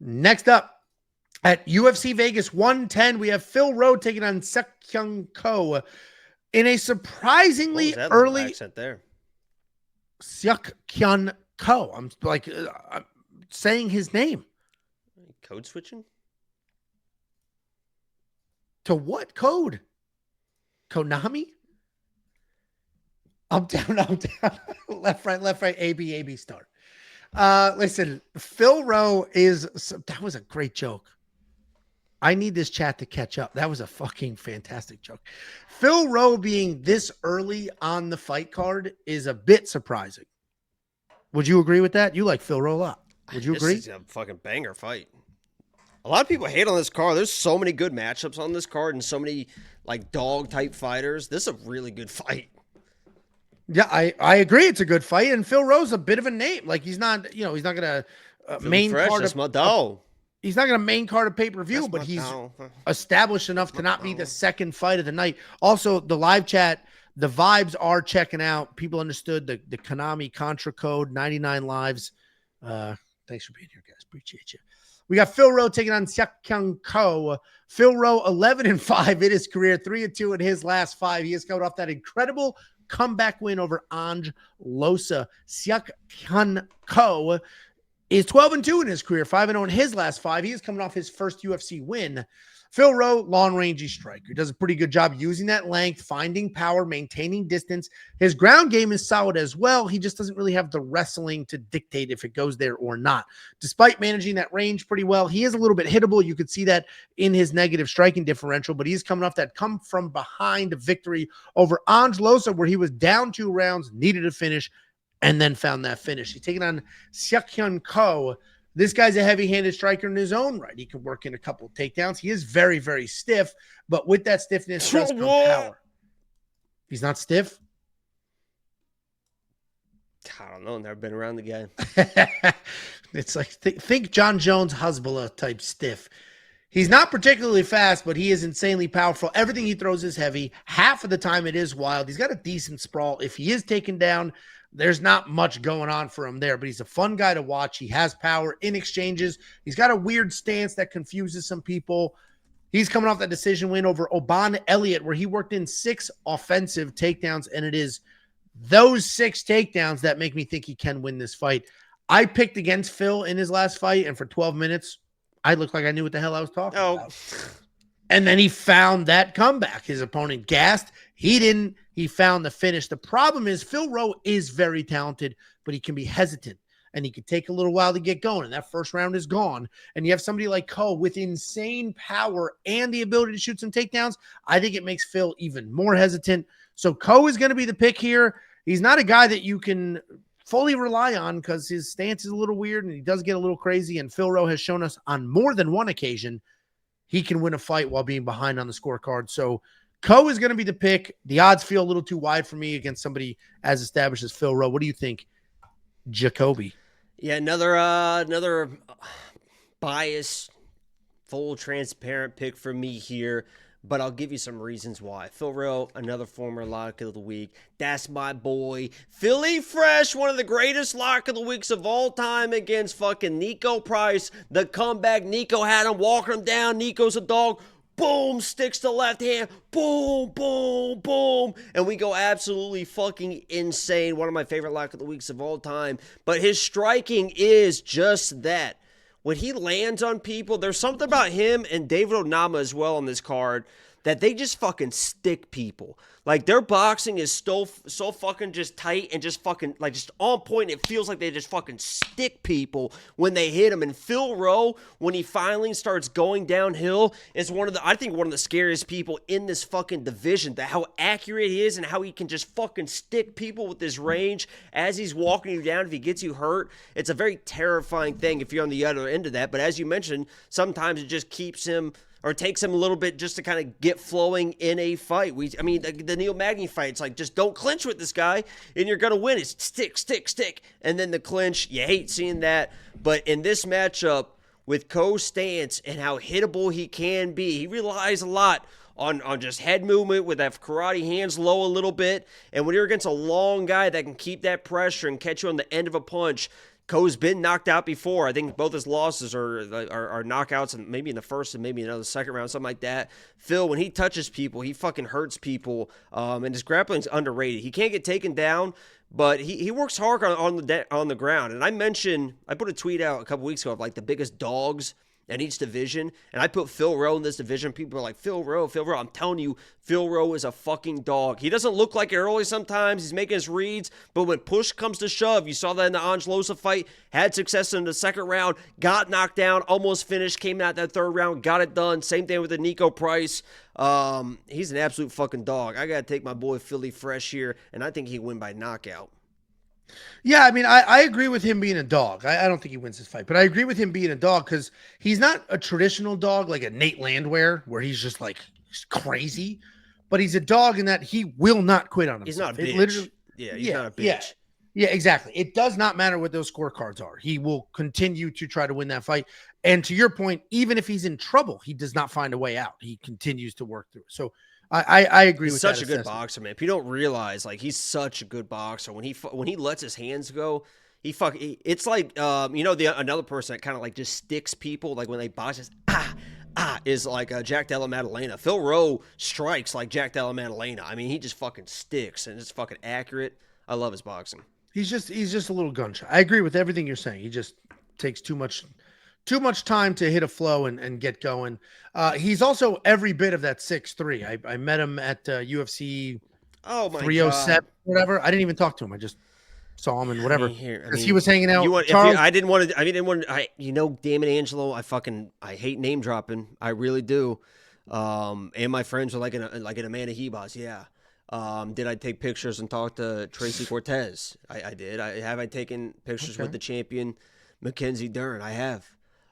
Next up at UFC Vegas 110, we have Phil Rowe taking on Seok Hyeon Ko in a What surprisingly was that little early accent there? Seok Hyeon Ko. I'm like I'm saying his name. Code switching? To what code? Konami? I'm down, I'm down. Left, right, A, B, start. Listen, Phil Rowe that was a great joke. I need this chat to catch up. That was a fucking fantastic joke. Phil Rowe being this early on the fight card is a bit surprising. Would you agree with that? You like Phil Rowe a lot. Would you agree? This is a fucking banger fight. A lot of people hate on this card. There's so many good matchups on this card and so many like dog type fighters. This is a really good fight. Yeah, I agree. It's a good fight, and Phil Rowe's a bit of a name. Like he's not gonna main card. That's my dog. He's not gonna main card a pay-per-view, but he's established enough to not be the second fight of the night. Also, the live chat, the vibes are checking out. People understood the Konami Contra code 99 lives. Thanks for being here, guys. Appreciate you. We got Phil Rowe taking on Seok Hyeon Ko. Phil Rowe 11-5 in his career, 3-2 in his last 5. He has coming off that incredible comeback win over Ange Losa. Seok Hyeon Ko is 12-2 in his career, 5-0 in his last 5. He is coming off his first UFC win. Phil Rowe, long-rangey striker. He does a pretty good job using that length, finding power, maintaining distance. His ground game is solid as well. He just doesn't really have the wrestling to dictate if it goes there or not. Despite managing that range pretty well, he is a little bit hittable. You could see that in his negative striking differential, but he's coming off that come from behind victory over Ange Losa, where he was down 2 rounds, needed a finish, and then found that finish. He's taking on Seok Hyeon Ko. This guy's a heavy-handed striker in his own right. He can work in a couple of takedowns. He is very, very stiff, but with that stiffness does come power. He's not stiff? I don't know. Never been around the guy. It's like, think John Jones, Hezbollah type stiff. He's not particularly fast, but he is insanely powerful. Everything he throws is heavy. Half of the time it is wild. He's got a decent sprawl. If he is taken down, there's not much going on for him there, but he's a fun guy to watch. He has power in exchanges. He's got a weird stance that confuses some people. He's coming off that decision win over Oban Elliott, where he worked in 6 offensive takedowns, and it is those 6 takedowns that make me think he can win this fight. I picked against Phil in his last fight, and for 12 minutes, I looked like I knew what the hell I was talking about. And then he found that comeback. His opponent gassed. He didn't. He found the finish. The problem is Phil Rowe is very talented, but he can be hesitant, and he could take a little while to get going, and that first round is gone. And you have somebody like Ko with insane power and the ability to shoot some takedowns. I think it makes Phil even more hesitant. So Ko is going to be the pick here. He's not a guy that you can fully rely on because his stance is a little weird, and he does get a little crazy, and Phil Rowe has shown us on more than one occasion he can win a fight while being behind on the scorecard. So Ko is going to be the pick. The odds feel a little too wide for me against somebody as established as Phil Rowe. What do you think, Jacoby? Yeah, another biased, full transparent pick for me here, but I'll give you some reasons why. Phil Rowe, another former lock of the week. That's my boy. Philly Fresh, one of the greatest lock of the weeks of all time against fucking Nico Price. The comeback, Nico had him, walking him down. Nico's a dog. Boom, sticks to left hand. Boom, boom, boom. And we go absolutely fucking insane. One of my favorite lock of the weeks of all time. But his striking is just that. When he lands on people, there's something about him and David Onama as well on this card that they just fucking stick people. Like, their boxing is so fucking just tight and just fucking, like, just on point. It feels like they just fucking stick people when they hit him. And Phil Rowe, when he finally starts going downhill, is I think one of the scariest people in this fucking division. How accurate he is and how he can just fucking stick people with this range as he's walking you down. If he gets you hurt, it's a very terrifying thing if you're on the other end of that. But as you mentioned, sometimes it just keeps him, or takes him a little bit just to kind of get flowing in a fight. The Neil Magny fight, it's like, just don't clinch with this guy, and you're going to win. It's stick, stick, stick. And then the clinch, you hate seeing that. But in this matchup, with Ko's stance and how hittable he can be, he relies a lot on just head movement with that karate hands low a little bit. And when you're against a long guy that can keep that pressure and catch you on the end of a punch, Ko's been knocked out before. I think both his losses are knockouts, and maybe in the first and maybe another second round, something like that. Phil, when he touches people, he fucking hurts people, and his grappling's underrated. He can't get taken down, but he works hard on the ground. And I put a tweet out a couple weeks ago of like the biggest dogs in each division, and I put Phil Rowe in this division. People are like, Phil Rowe. I'm telling you, Phil Rowe is a fucking dog. He doesn't look like it early sometimes. He's making his reads, but when push comes to shove, you saw that in the Angelosa fight, had success in the second round, got knocked down, almost finished, came out that third round, got it done. Same thing with the Nico Price. He's an absolute fucking dog. I got to take my boy Philly Fresh here, and I think he win by knockout. Yeah, I mean, I agree with him being a dog. I don't think he wins this fight, but I agree with him being a dog because he's not a traditional dog like a Nate Landwehr where he's just like crazy, but he's a dog in that he will not quit on himself. He's not a bitch. He's not a bitch. Yeah, exactly. It does not matter what those scorecards are. He will continue to try to win that fight. And to your point, even if he's in trouble, he does not find a way out. He continues to work through it. So I agree with that. He's such a good boxer, man. If you don't realize, like, he's such a good boxer. When he lets his hands go, it's like another person that kind of like just sticks people, like when they box, is like Jack Della Maddalena. Phil Rowe strikes like Jack Della Maddalena. I mean, he just fucking sticks and it's fucking accurate. I love his boxing. He's just a little gun shy. I agree with everything you're saying. He just takes too much time to hit a flow and get going. He's also every bit of that 6'3". I met him at UFC 307, whatever. I didn't even talk to him. I just saw him and whatever. Because he was hanging out. Damon Angelo, I hate name dropping. I really do. And my friends are like an Amanda Hebos. Yeah. Did I take pictures and talk to Tracy Cortez? I did. I taken pictures with the champion Mackenzie Dern? I have.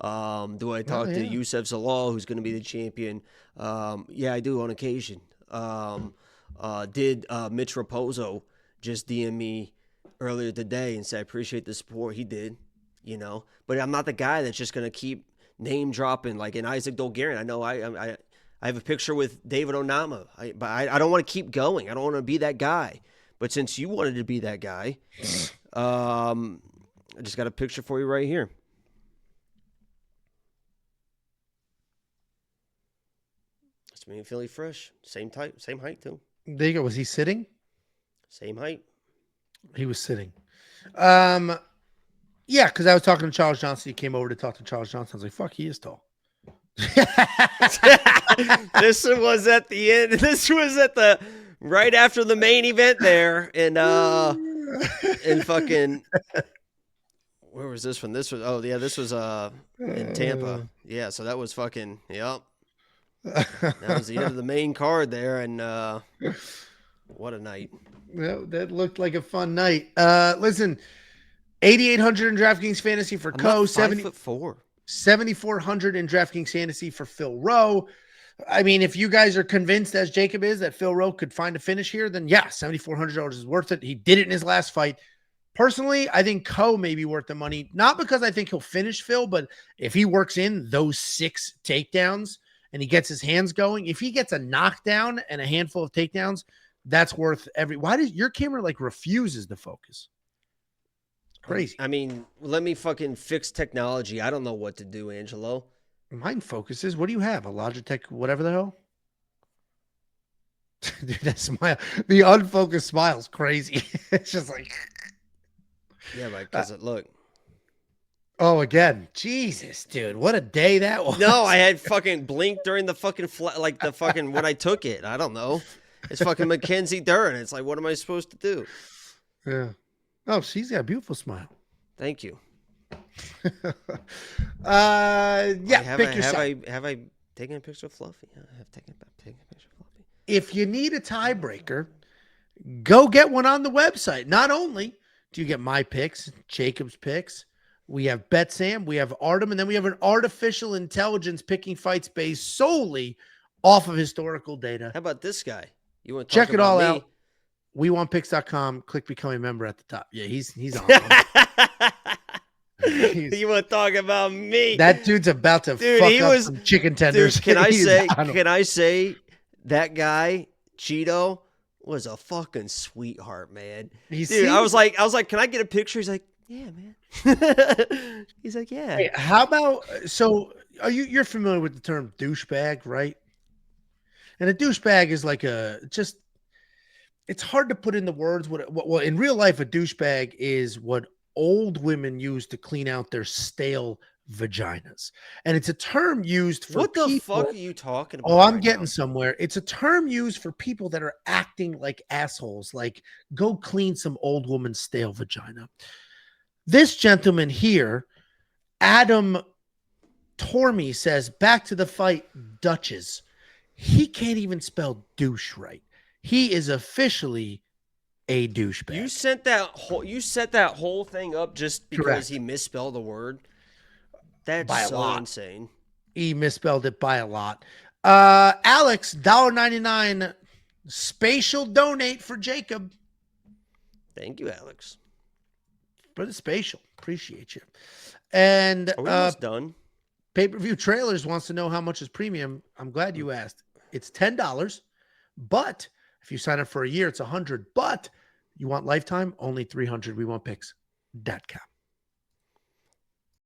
Do I talk to Youssef Zalal, who's going to be the champion? Yeah, I do on occasion. Did Mitch Raposo just DM me earlier today and say, I appreciate the support? He did, but I'm not the guy that's just going to keep name dropping like in Isaac Dolgarian. I know I have a picture with David Onama, but I don't want to keep going. I don't want to be that guy. But since you wanted to be that guy, I just got a picture for you right here. That's me and Philly Fresh. Same type, same height too. There you go. Was he sitting? Same height. He was sitting. Yeah, because I was talking to Charles Johnson. He came over to talk to Charles Johnson. I was like, fuck, he is tall. This was at the end. This was at the right after the main event there, and fucking where was this one? This was in Tampa. Yeah, so that was fucking yep. That was the end of the main card there, and what a night. That looked like a fun night. Listen, 8,800 in DraftKings Fantasy for Ko, 7'4". 7,400 in DraftKings Fantasy for Phil Rowe. I mean, if you guys are convinced, as Jacob is, that Phil Rowe could find a finish here, then yeah, $7,400 is worth it. He did it in his last fight. Personally, I think Ko may be worth the money, not because I think he'll finish Phil, but if he works in those 6 takedowns and he gets his hands going, if he gets a knockdown and a handful of takedowns, that's worth why does your camera like refuses to focus? Crazy. I mean, let me fucking fix technology. I don't know what to do, Angelo. Mine focuses. What do you have? A Logitech, whatever the hell? Dude, that smile, the unfocused smile is crazy. It's just like, yeah, like, does it look? Oh, again, Jesus, dude, what a day that was. No, I had fucking blinked during the fucking when I took it. I don't know. It's fucking Mackenzie Dern. It's like, what am I supposed to do? Yeah. Oh, she's got a beautiful smile. Thank you. Yeah, have I taken a picture of Fluffy? Yeah, I have taken a picture of Fluffy. If you need a tiebreaker, go get one on the website. Not only do you get my picks, Jacob's picks, we have BetSam, we have Artem, and then we have an artificial intelligence picking fights based solely off of historical data. How about this guy? You want to check it all out? WeWantPicks.com. Click become a member at the top. Yeah, he's on. You want to talk about me? That dude's about to fuck up some chicken tenders. Dude, can I say that guy Cheeto was a fucking sweetheart, man. I was like, can I get a picture? He's like, Yeah, man. He's like, yeah. Hey, how about so? You're familiar with the term douchebag, right? And a douchebag is like it's hard to put into words well, in real life, a douchebag is what old women use to clean out their stale vaginas. And it's a term used for What the people. fuck are you talking Oh, about I'm right getting now? somewhere. It's a term used for people that are acting like assholes, like go clean some old woman's stale vagina. This gentleman here, Adam Tormey, says, back to the fight, Duchess. He can't even spell douche right. He is officially a douchebag. You set that whole thing up just because he Correct. misspelled the word. That's By a so lot. insane. He misspelled it by a lot. Alex, $1.99 spatial donate for Jacob. Thank you, Alex. For the spatial. Appreciate you. And Are we almost done? Pay-per-view trailers wants to know how much is premium. I'm glad you asked. It's $10, but if you sign up for a year, it's $100. But you want lifetime, only $300. We want picks.com.